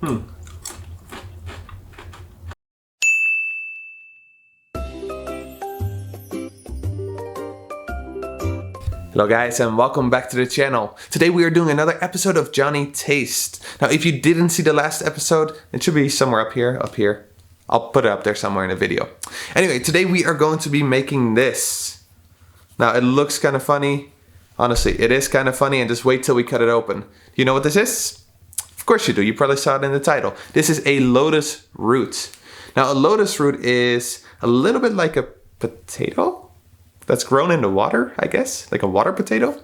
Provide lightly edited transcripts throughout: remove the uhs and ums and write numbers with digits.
Hello guys and welcome back to the channel. Today we are doing another episode of Johnny Taste. Now if you didn't see the last episode, it should be somewhere up here. I'll put it up there somewhere in the video. Anyway, today we are going to be making this. Now it looks kind of funny. Honestly, it is kind of funny, and just wait till we cut it open. Do you know what this is? Of course you do, you probably saw it in the title. This is a lotus root. Now a lotus root is a little bit like a potato that's grown in the water, I guess, like a water potato.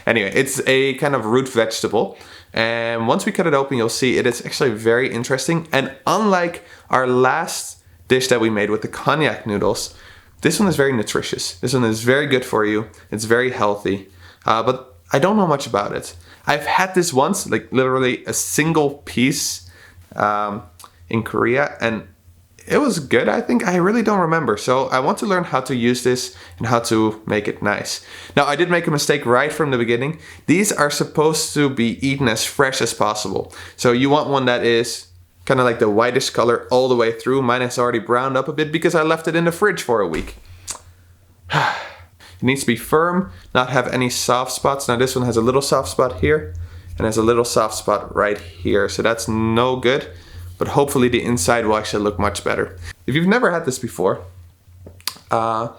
Anyway, it's a kind of root vegetable, and once we cut it open, you'll see it is actually very interesting. And unlike our last dish that we made with the cognac noodles, this one is very nutritious. This one is very good for you. It's very healthy, but I don't know much about it. I've had this once, like literally a single piece in Korea, and it was good, I think. I really don't remember. So I want to learn how to use this and how to make it nice. Now, I did make a mistake right from the beginning. These are supposed to be eaten as fresh as possible. So you want one that is kind of like the whitish color all the way through. Mine is already browned up a bit because I left it in the fridge for a week. It needs to be firm, not have any soft spots. Now this one has a little soft spot here and has a little soft spot right here. So that's no good. But hopefully the inside will actually look much better. If you've never had this before, go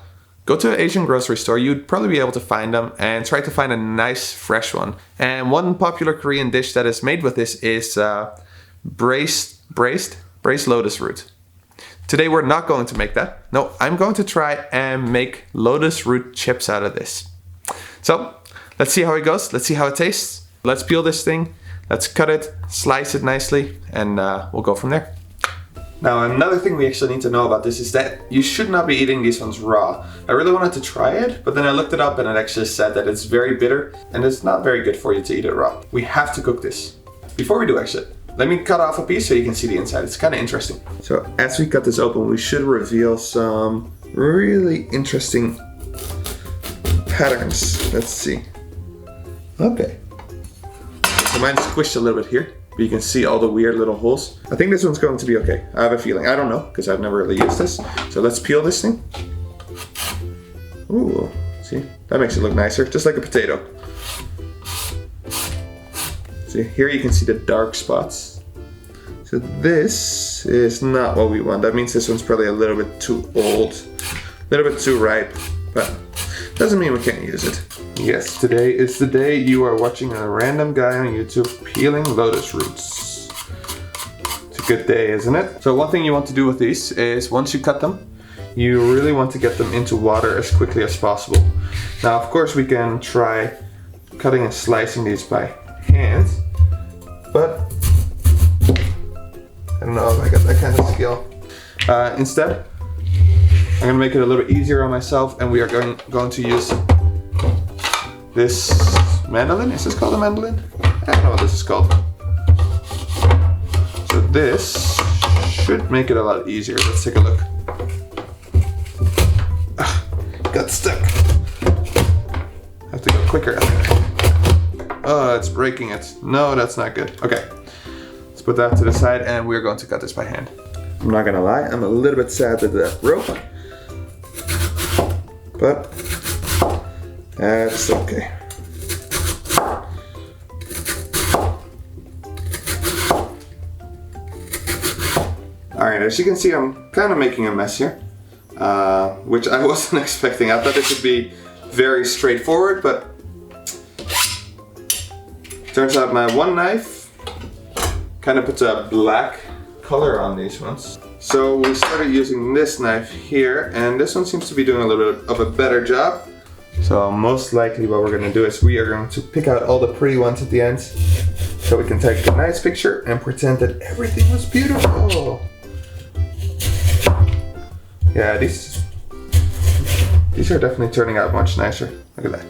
to an Asian grocery store. You'd probably be able to find them, and try to find a nice fresh one. And one popular Korean dish that is made with this is braised lotus root. Today we're not going to make that. No, I'm going to try and make lotus root chips out of this. So let's see how it goes. Let's see how it tastes. Let's peel this thing. Let's cut it, slice it nicely, and we'll go from there. Now another thing we actually need to know about this is that you should not be eating these ones raw. I really wanted to try it, but then I looked it up and it actually said that it's very bitter and it's not very good for you to eat it raw. We have to cook this. Before we do actually, let me cut off a piece so you can see the inside. It's kind of interesting. So as we cut this open, we should reveal some really interesting patterns. Let's see. Okay. So mine's squished a little bit here, but you can see all the weird little holes. I think this one's going to be okay. I have a feeling. I don't know, because I've never really used this. So let's peel this thing. Ooh, see? That makes it look nicer, just like a potato. See, here you can see the dark spots. So this is not what we want. That means this one's probably a little bit too old, a little bit too ripe, but doesn't mean we can't use it. Yes, today is the day you are watching a random guy on YouTube peeling lotus roots. It's a good day, isn't it? So one thing you want to do with these is once you cut them, you really want to get them into water as quickly as possible. Now, of course, we can try cutting and slicing these by hand, but I don't know if I got that kind of skill. Instead, I'm gonna make it a little bit easier on myself, and we are going to use this mandolin. Is this called a mandolin? I don't know what this is called. So this should make it a lot easier. Let's take a look. Got stuck. Have to go quicker. Oh, it's breaking it. No, that's not good. Okay, let's put that to the side, and we're going to cut this by hand. I'm not gonna lie, I'm a little bit sad with the rope, but that's okay. Alright, as you can see, I'm kind of making a mess here, which I wasn't expecting. I thought it would be very straightforward, but turns out my one knife kind of puts a black color on these ones. So we started using this knife here, and this one seems to be doing a little bit of a better job. So most likely what we're going to do is we are going to pick out all the pretty ones at the end, so we can take a nice picture and pretend that everything was beautiful. Yeah, these are definitely turning out much nicer. Look at that.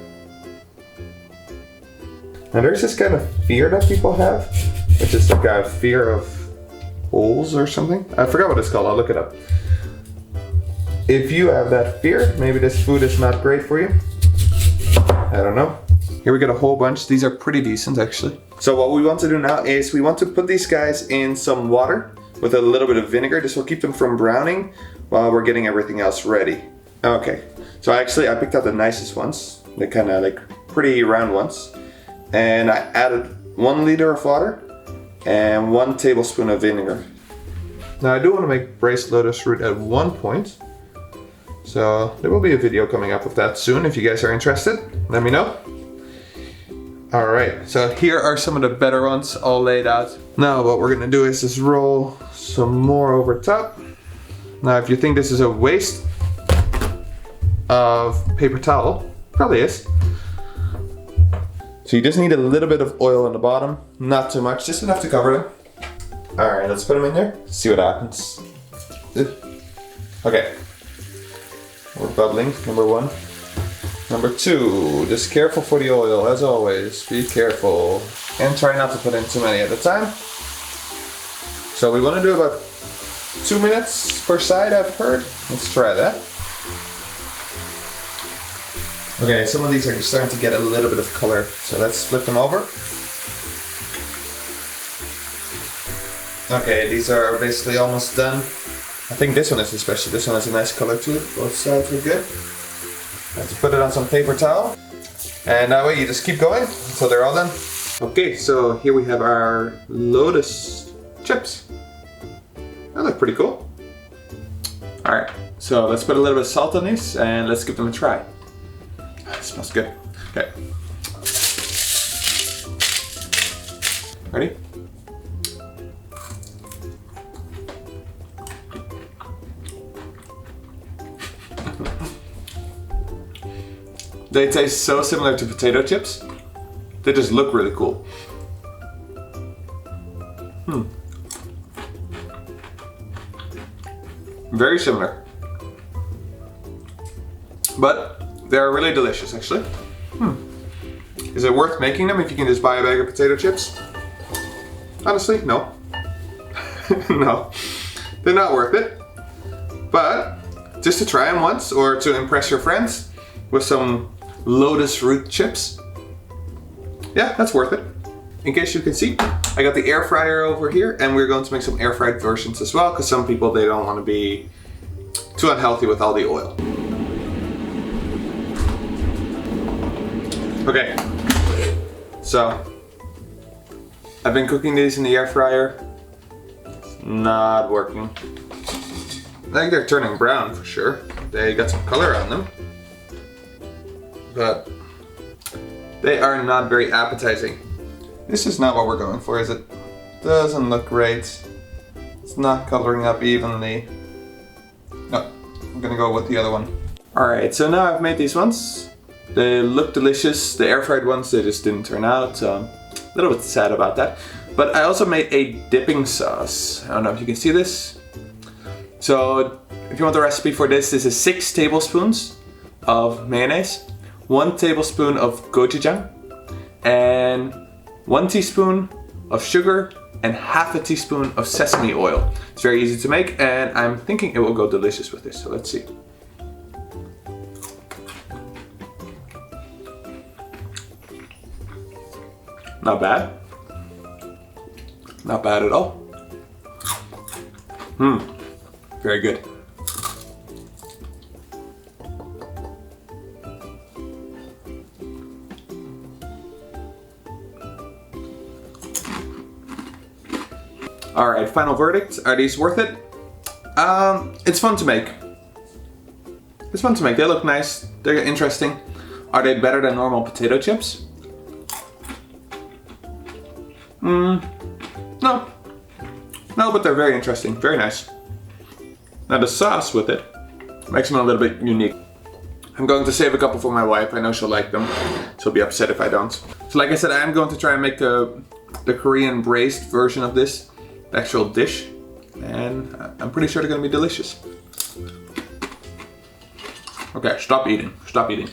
Now there's this kind of fear that people have, which is like a fear of holes or something. I forgot what it's called, I'll look it up. If you have that fear, maybe this food is not great for you. I don't know. Here we got a whole bunch. These are pretty decent actually. So what we want to do now is we want to put these guys in some water with a little bit of vinegar. This will keep them from browning while we're getting everything else ready. Okay, so actually I picked out the nicest ones. They're kind of like pretty round ones. And I added 1 liter of water and 1 tablespoon of vinegar. Now I do want to make braised lotus root at one point. So there will be a video coming up of that soon. If you guys are interested, let me know. All right, so here are some of the better ones all laid out. Now what we're gonna do is just roll some more over top. Now if you think this is a waste of paper towel, probably is. So you just need a little bit of oil on the bottom, not too much, just enough to cover them. All right, let's put them in there, see what happens. Okay, we're bubbling, number 1. Number 2, just careful for the oil, as always, be careful. And try not to put in too many at a time. So we want to do about 2 minutes per side, I've heard. Let's try that. Okay, some of these are starting to get a little bit of color, so let's flip them over. Okay, these are basically almost done. I think this one is especially, this one has a nice color to it. Both sides are good. Let's put it on some paper towel. And that way you just keep going until they're all done. Okay, so here we have our lotus chips. That look pretty cool. All right, so let's put a little bit of salt on these and let's give them a try. It smells good. Okay. Ready? They taste so similar to potato chips. They just look really cool. Very similar. But they're really delicious actually. Is it worth making them if you can just buy a bag of potato chips? Honestly, no. No, they're not worth it. But just to try them once or to impress your friends with some Lotus Root chips, yeah, that's worth it. In case you can see, I got the air fryer over here and we're going to make some air fried versions as well because some people, they don't want to be too unhealthy with all the oil. Okay, so I've been cooking these in the air fryer. It's not working. I think they're turning brown for sure. They got some color on them, but they are not very appetizing. This is not what we're going for, is it? Doesn't look great. It's not coloring up evenly. No, I'm gonna go with the other one. All right, so now I've made these ones. They look delicious. The air fried ones, they just didn't turn out, so I'm a little bit sad about that. But I also made a dipping sauce. I don't know if you can see this. So if you want the recipe for this, this is 6 tablespoons of mayonnaise, 1 tablespoon of gochujang, and 1 teaspoon of sugar, and half a teaspoon of sesame oil. It's very easy to make, and I'm thinking it will go delicious with this, so let's see. Not bad. Not bad at all. Very good. All right, final verdict. Are these worth it? It's fun to make. It's fun to make. They look nice. They're interesting. Are they better than normal potato chips? No. No, but they're very interesting. Very nice. Now the sauce with it makes them a little bit unique. I'm going to save a couple for my wife. I know she'll like them. She'll be upset if I don't. So like I said, I'm going to try and make the Korean Braised version of this, the actual dish. And I'm pretty sure they're going to be delicious. Okay, stop eating. Stop eating.